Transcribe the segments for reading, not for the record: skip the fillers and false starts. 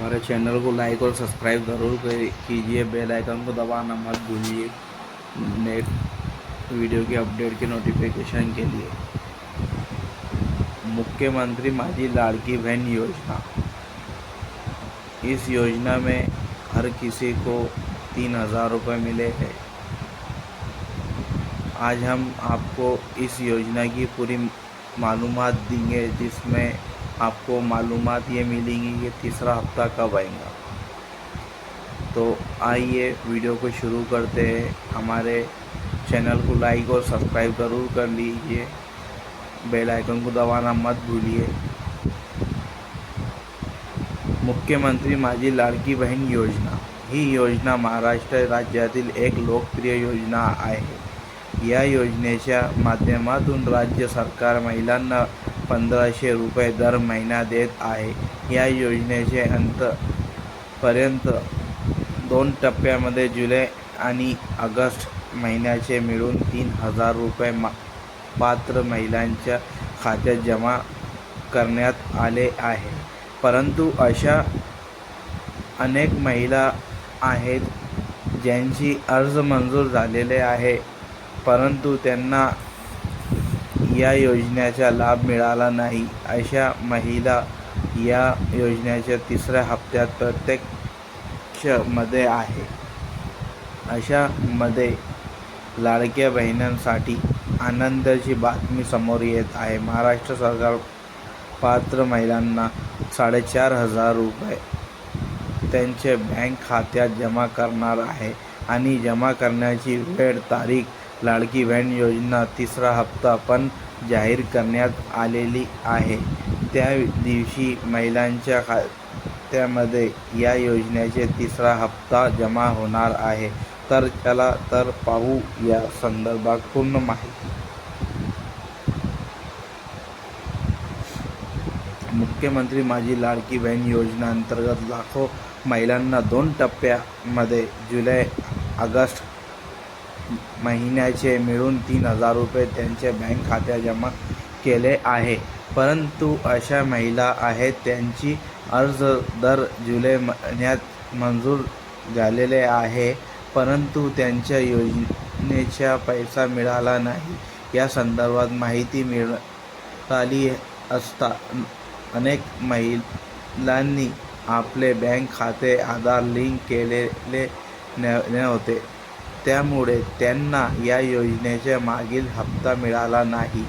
हमारे चैनल को लाइक और सब्सक्राइब ज़रूर कीजिए। बेल आइकन को दबाना मत भूलिए नेक्स्ट वीडियो की अपडेट के नोटिफिकेशन के लिए। मुख्यमंत्री माझी लाड़की बहन योजना, इस योजना में हर किसी को 3,000 रुपये मिले हैं। आज हम आपको इस योजना की पूरी मालूमात देंगे, जिसमें आपको मालूमात ये मिलेंगी कि तीसरा हफ्ता कब आएगा। तो आइए वीडियो को शुरू करते हैं। हमारे चैनल को लाइक और सब्सक्राइब ज़रूर कर लीजिए। बेल आइकन को दबाना मत भूलिए। मुख्यमंत्री माझी लाडकी बहीण योजना ही योजना महाराष्ट्र राज्यातील एक लोकप्रिय योजना आहे। या योजनेच्या माध्यमातून राज्य सरकार महिलांना 1,500 रुपये दर महिना देत आहे। या योजनेचे अंतपर्यंत 2 टप्प्यामध्ये जुलै आणि ऑगस्ट महिन्याचे मिळून 3,000 रुपये पात्र महिलांच्या खात्यात जमा करण्यात आले आहे। परंतु अशा अनेक महिला आहेत ज्यांची अर्ज मंजूर झालेले आहे, परंतु त्यांना या योजनेचा लाभ मिळाला नाही। अशा महिला या योजनेच्या तिसऱ्या हप्त्यात प्रत्यक्षमध्ये आहे। अशामध्ये लाडक्या बहिणींसाठी आनंदाची बातमी समोर येत आहे। महाराष्ट्र सरकार पात्र महिलांना 4,500 रुपये त्यांच्या बँक खात्यात जमा करणार आहे आणि जमा करण्याची वेळ तारीख लाडकी बहीण योजना तिसरा हप्ता पण जाहीर करण्यात आलेली आहे। त्या दिवशी महिलांच्या खात्यामध्ये या योजनेचे तिसरा हप्ता जमा होणार आहे। तर चला तर पाहू या संदर्भात पूर्ण माहिती। मुख्यमंत्री माझी लाडकी बहीण योजना अंतर्गत लाखो महिलांना 2 टप्प्यामध्ये जुलै ऑगस्ट महिन्याचे मिळून 3,000 रुपये त्यांच्या बँक खात्यात जमा केले आहे। परंतु अशा महिला आहेत त्यांची अर्ज दर जुलै महिन्यात मंजूर झालेले आहे, परंतु त्यांच्या योजनेचा पैसा मिळाला नाही। या संदर्भात माहिती मिळाली असता अनेक महिलांनी आपले बँक खाते आधार लिंक केलेले नव्हते, त्यामुळे त्यांना या योजनेचा मागील हप्ता मिळाला नाही।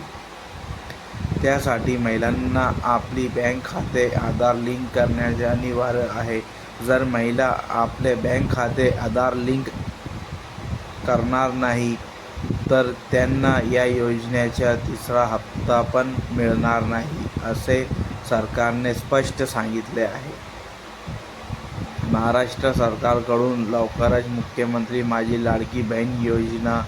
त्यासाठी महिलांना आपली बँक खाते आधार लिंक करण्याचे अनिवार्य आहे। जर महिला आपले बँक खाते आधार लिंक करणार नाही तर त्यांना या योजनेचा तिसरा हप्ता पण मिळणार नाही, असे सरकारने स्पष्ट सांगितले आहे। महाराष्ट्र सरकारकडून लवकरच मुख्यमंत्री माझी लाडकी बहीण योजना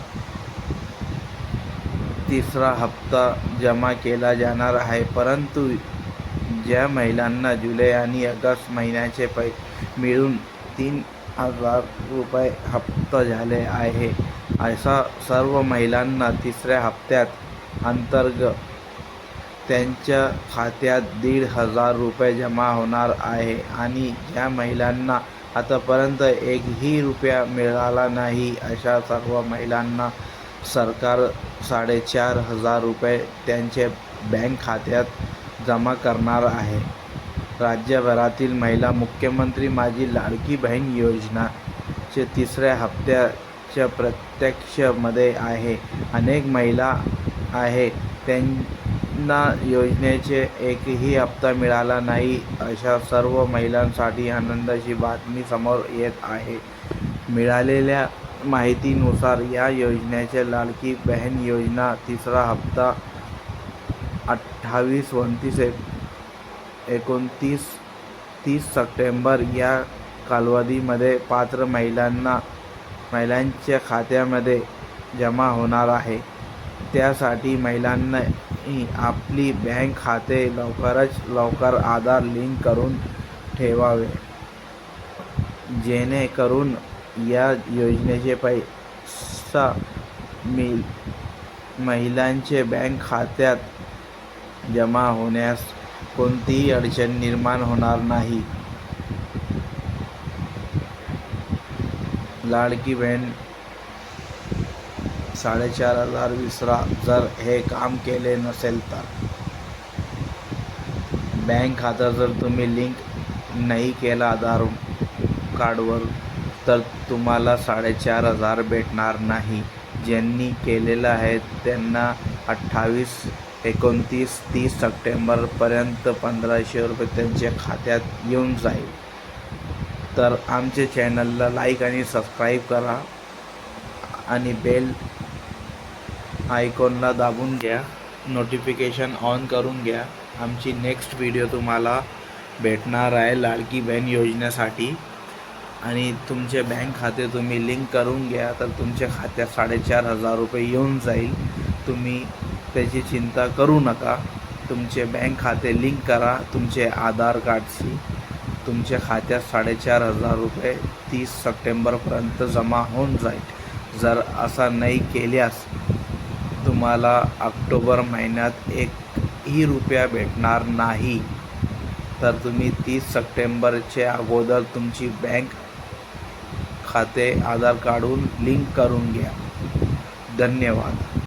तिसरा हप्ता जमा केला जाणार आहे। परंतु ज्या महिलांना जुलै आणि ऑगस्ट महिन्याचे मिळून 3,000 रुपये हप्ता झाले आहे, अशा सर्व महिलांना तिसऱ्या हप्त्यात अंतर्गत त्यांच्या खात्यात 1,500 रुपये जमा होणार आहे। आणि ज्या महिलांना आतापर्यंत एकही रुपया मिळाला नाही, अशा सर्व महिलांना सरकार 4,500 रुपये त्यांच्या बँक खात्यात जमा करणार आहे। राज्यभरातील महिला मुख्यमंत्री माझी लाडकी बहीण योजनाचे तिसऱ्या हप्त्याच्या प्रतीक्षेमध्ये आहे। अनेक महिला आहेत त्यांना योजनेचे एकही हप्ता मिळाला नाही। अशा सर्व महिलांसाठी आनंदाची बातमी समोर येत आहे। मिळालेल्या माहितीनुसार या योजनेच्या लाडकी बहीण योजना तिसरा हप्ता 28, 29, 29, 30 सप्टेंबर या कालावधीमध्ये पात्र महिलांच्या खात्यामध्ये जमा होणार आहे। त्यासाठी महिलांनी आपली बँक खाते लवकरात लवकर आधार लिंक करून ठेवावे, जेणेकरून या योजनेचे पैसा महिलांच्या बँक खात्यात जमा होण्यास कोणतीही अडचण निर्माण होणार नाही। लाडकी बहीण 4,500 विसरा. जर हे काम केले नसेल तर बँक खाता जर तुम्ही लिंक नाही केला आधार कार्डवर तर तुम्हाला 4,500 भेटणार नाही. ज्यांनी केलेलं आहे त्यांना 28, 29, 30 सप्टेंबरपर्यंत 1,500 रुपये त्यांच्या खात्यात येऊन जाईल. तर आमच्या चॅनलला लाईक आणि सबस्क्राईब करा आणि बेल आयकॉनला दाबून घ्या, नोटिफिकेशन ऑन करून घ्या. आमची नेक्स्ट व्हिडिओ तुम्हाला भेटणार आहे लाडकी बहीण योजनेसाठी. आणि तुमचे बँक खाते तुम्ही लिंक करून घ्या तर तुमच्या खात्यात 4,500 रुपये येऊन जाईल. तुम्ही त्याची चिंता करू नका. तुमचे बँक खाते लिंक करा तुमचे आधार कार्डशी. तुमच्या खात्यात 4,500 रुपये 30 सप्टेंबरपर्यंत जमा होऊन जाईल. जर असा नाही केल्यास तुम्हाला ऑक्टोबर महिन्यात 1ही रुपया भेटणार नाही. तर तुम्ही 30 सप्टेंबरच्या अगोदर तुमची बँक खाते आधार कार्डहून लिंक करून घ्या. धन्यवाद.